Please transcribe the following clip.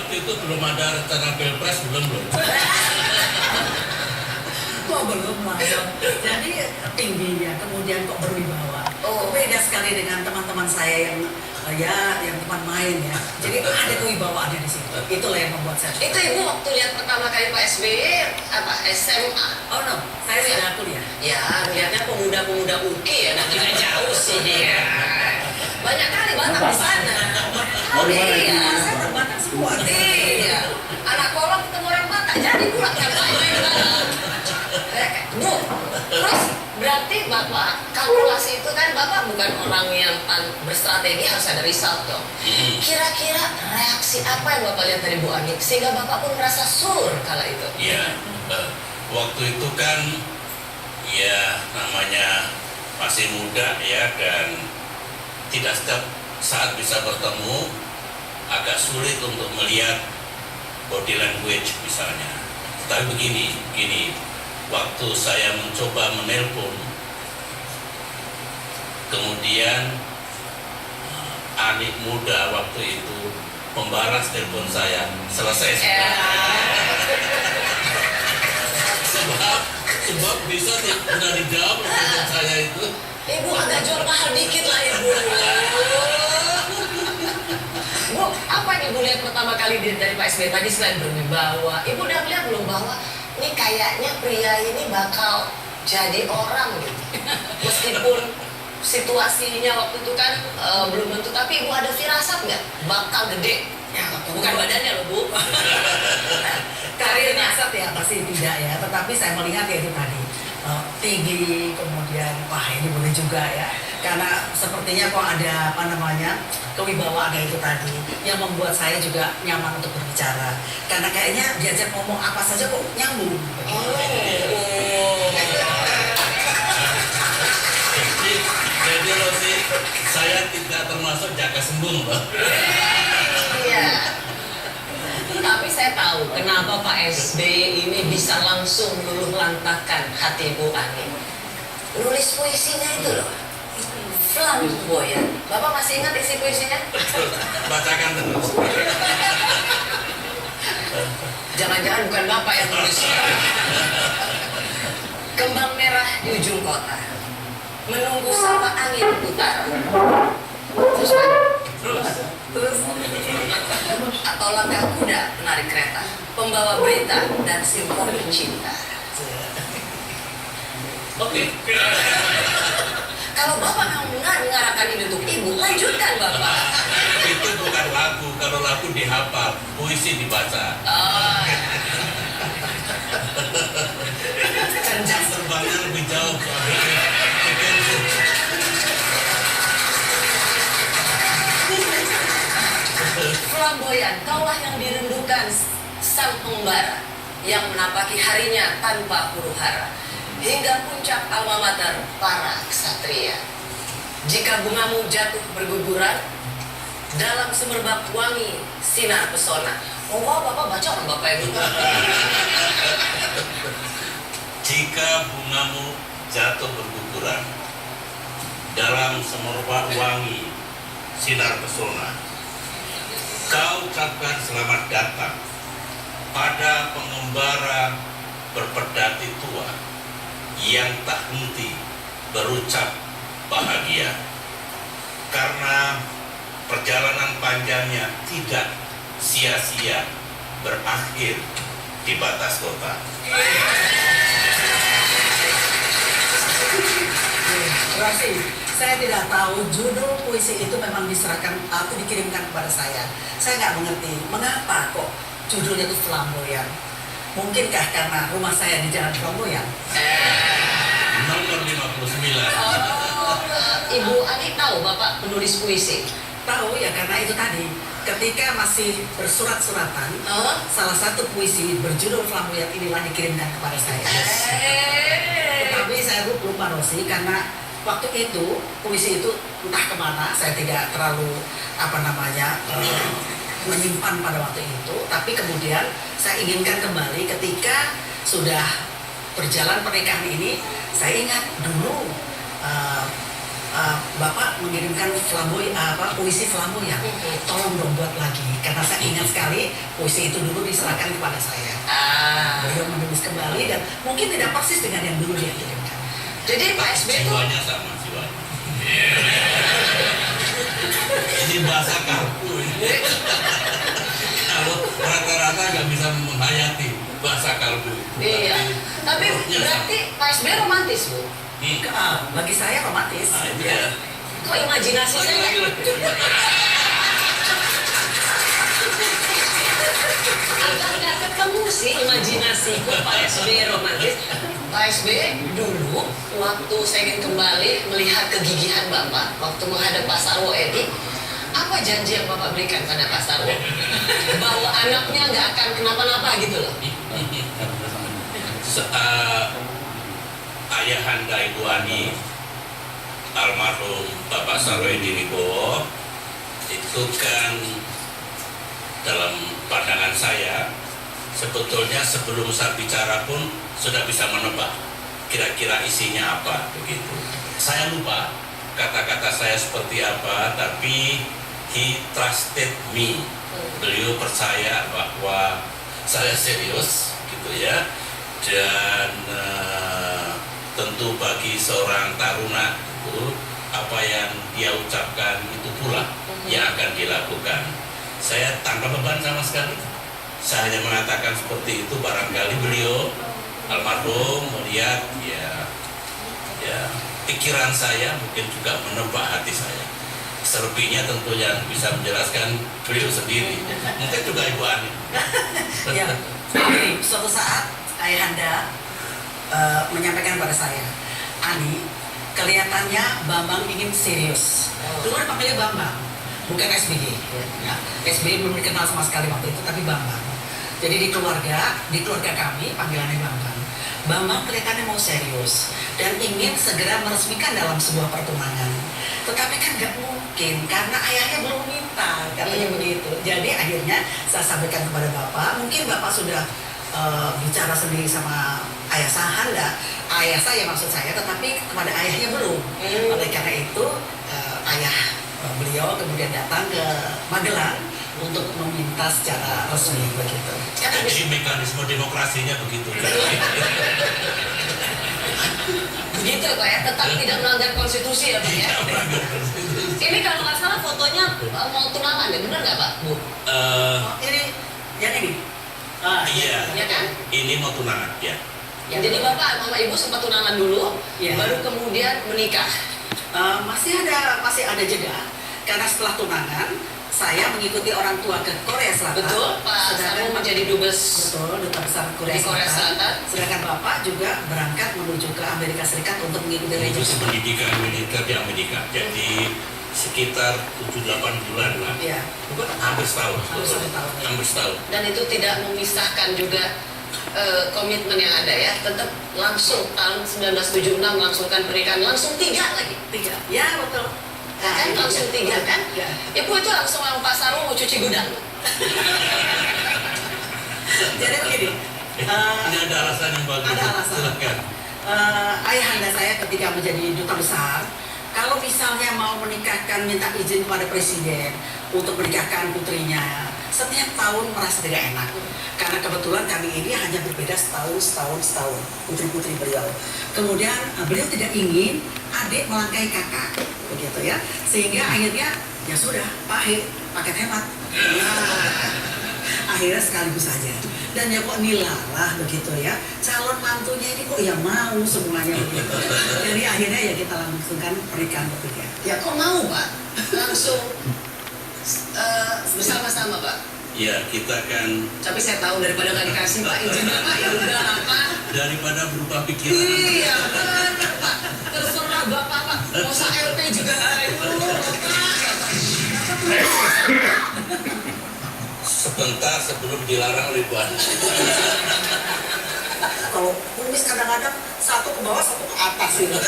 waktu itu belum ada rencana pilpres, belum. Kok belum langsung. Jadi tingginya, kemudian kok berwibawa. Beda sekali dengan teman-teman saya yang yang teman main ya. Jadi ada kewibawaannya di situ. Itulah yang membuat saya. Itu ibu waktu lihat pertama kali Pak SBY apa SMA? Oh no, saya sudah kuliah. Ya, lihatnya pemuda-pemuda UKI ya, nah tidak jauh sih dia. Banyak kali Batak di sana. Oh iya, saya terbatas semua. Iya, anak kolong ketemu orang Batak jadi pula kan Pak Bu, terus berarti Bapak kalkulasi itu kan Bapak bukan orang yang berstrategi, harus ada result dong. Kira-kira reaksi apa yang Bapak lihat dari Bu Ani sehingga Bapak pun merasa sur kala itu? Iya, waktu itu kan ya namanya masih muda ya, dan tidak setiap saat bisa bertemu, agak sulit untuk melihat body language misalnya. Tapi begini, waktu saya mencoba menelpon, kemudian adik muda waktu itu membalas telepon saya, selesai sebab bisa tidak dijawab telepon saya itu. Ibu agak jual mahal dikit lah Ibu. Bu, apa yang Ibu lihat pertama kali dari Pak SBY tadi selain berwibawa? Ibu udah lihat belum bahwa ini kayaknya pria ini bakal jadi orang gitu. Meskipun situasinya waktu itu kan belum tentu, tapi Ibu ada firasat nggak bakal gede? Ya, bukan badannya loh Bu. Karirnya asat ya pasti tidak ya, tetapi saya melihat ya itu tadi tinggi, kemudian wah ini boleh juga ya, karena sepertinya kok ada kewibawaan itu tadi yang membuat saya juga nyaman untuk berbicara, karena kayaknya diajak ngomong apa saja kok nyambung. Jadi Rosi, saya tidak termasuk jaga sembung loh. Iya. Tapi saya tahu kenapa Pak SBY ini bisa langsung meluluh lantahkan hati Bu Ani. Nulis puisinya itu loh, flamboyan. Bapak masih ingat isi puisinya? Bacakan terus. Jangan-jangan bukan Bapak yang nulis. Kembang merah di ujung kota, menunggu sama angin utara. Terus atau langkah kuda menarik kereta, pembawa berita dan simfoni cinta. Oke. Kalau Bapak mau mengarahkan ini untuk Ibu, lanjutkan Bapak. Itu bukan lagu, kalau lagu dihafal, puisi dibaca. Jam terbangnya lebih jauh. Flamboyan, kaulah yang dirindukan sang pengembara yang menapaki harinya tanpa huru-hara hingga puncak alma mater para ksatria. Jika bungamu jatuh berguguran dalam semerbak wangi sinar pesona. Oh wow, Bapak baca orang Bapak yang itu. Jika bungamu jatuh berguguran dalam semerbak wangi sinar pesona, kau ucapkan selamat datang pada pengembara berpedati tua yang tak henti berucap bahagia, karena perjalanan panjangnya tidak sia-sia berakhir di batas kota. Rosi, saya tidak tahu judul puisi itu memang diserahkan atau dikirimkan kepada saya. Saya nggak mengerti mengapa kok judulnya itu flamboyan. Mungkinkah karena rumah saya di Jalan Flamboyan? Nomor 59. Ibu Ani tahu Bapak penulis puisi? Tahu ya, karena itu tadi ketika masih bersurat-suratan, salah satu puisi berjudul flamboyan inilah dikirimkan kepada saya. Tetapi saya lupa Rosi, karena waktu itu puisi itu entah kemana, saya tidak terlalu menyimpan pada waktu itu. Tapi kemudian saya inginkan kembali ketika sudah berjalan pernikahan ini. Saya ingat dulu Bapak mengirimkan puisi flamboyan, tolong dong buat lagi, karena saya ingat sekali puisi itu dulu diserahkan kepada saya. Beliau menulis kembali dan mungkin tidak persis dengan yang dulu dia kirimkan. Jadi Pak SBY itu jiwanya sama jiwanya. Ini bahasa karpu ini. Kalau rata-rata nggak bisa menghayati bahasa kalbu. iya. Tapi berarti Pak SBY romantis, Bu. Bagi saya romantis. Nah, itu ya. Kok imajinasi saya? Agak nggak ketemu sih imajinasiku Pak SBY romantis. Pak SBY dulu waktu saya ingin kembali melihat kegigihan Bapak waktu menghadap Pak Sarwo Edi, apa janji yang Bapak berikan pada Pak Sarwo? Bahwa anaknya nggak akan kenapa-napa gitu loh. Ayahanda Ibu Ani, almarhum Bapak Sarwo Edi Wibowo, itu kan dalam pandangan saya sebetulnya sebelum saya bicara pun sudah bisa menebak kira-kira isinya apa begitu. Saya lupa kata-kata saya seperti apa, tapi he trusted me. Beliau percaya bahwa saya serius gitu ya, dan tentu bagi seorang taruna itu apa yang dia ucapkan itu pula yang akan dilakukan. Saya tanpa beban sama sekali. Saya hanya mengatakan seperti itu, barangkali beliau almarhum melihat ya pikiran saya, mungkin juga menebak hati saya. Selebihnya tentu yang bisa menjelaskan beliau sendiri, mungkin juga Ibu Ani. Ya, begini, suatu saat ayahanda menyampaikan kepada saya, Ani, kelihatannya Bambang ingin serius. Dulu dipanggilnya Bambang, bukan SBY. Ya, SBY belum dikenal sama sekali waktu itu, tapi Bambang. Jadi di keluarga kami panggilannya Bambang. Bambang kelihatannya mau serius dan ingin segera meresmikan dalam sebuah pertunangan. Tetapi kan nggak mungkin karena ayahnya belum minta, katanya begitu. Jadi akhirnya saya sampaikan kepada Bapak, mungkin Bapak sudah bicara sendiri sama ayah Sahanda, ayah saya maksud saya, tetapi kepada ayahnya belum. Oleh karena itu ayah beliau kemudian datang ke Magelang untuk meminta secara resmi begitu. Jadi mekanisme demokrasinya begitu. Begitu Pak ya, tetap tidak melanggar konstitusi ya Pak ya. Ini kalau nggak salah fotonya mau tunangan ya, benar nggak Pak? Bu? Ini yang ini. Iya. Ya kan? Ini mau tunangan ya. Jadi Bapak sama Ibu sempat tunangan dulu, Ya. baru kemudian menikah. Masih ada jeda karena setelah tunangan saya mengikuti orang tua ke Korea Selatan. Betul, Pak Sarwo menjadi dubes Betul, duta besar Korea di Korea Selatan. Sedangkan Bapak juga berangkat menuju ke Amerika Serikat untuk mengikuti Itu rekrutmen. pendidikan militer di Amerika. Jadi sekitar 7-8 bulan lah. Iya. Bukan hampir setahun. Hampir satu tahun. Hampir setahun. Dan itu tidak memisahkan juga komitmen yang ada ya. Tetap langsung tahun 1976 melangsungkan pernikahan, langsung 3 lagi. 3. Ya, betul. Kan langsung 3 kan? Ya. Ibu itu langsung sama Pak Sarwo mau cuci gudang. Jadi begini. Ini ada alasan yang bagus. Ada alasan. Silakan. Ayahanda saya ketika menjadi duta besar, kalau misalnya mau menikahkan, minta izin kepada presiden untuk menikahkan putrinya, setiap tahun merasa tidak enak. Karena kebetulan kami ini hanya berbeda setahun, putri-putri beliau. Kemudian beliau tidak ingin adik melangkahi kakak, begitu ya. Sehingga akhirnya ya sudah, paket hemat. Akhirnya sekaligus saja. Dan ya kok nilalah begitu ya, calon mantunya ini kok ya mau semuanya begitu. Jadi akhirnya ya kita langsungkan pernikahan ketiga. Ya kok mau Pak? Langsung bersama-sama Pak. Ya kita kan Tapi saya tahu daripada nggak dikasih Pak izinnya Pak, ya udah lah Pak. daripada berubah pikiran. Iya benar Pak. Terserah Bapak Pak. Mau LP juga ayo Bapak. Sebentar sebelum dilarang oleh Bu Ani. Kalau kumis kadang-kadang satu ke bawah, satu ke atas gitu.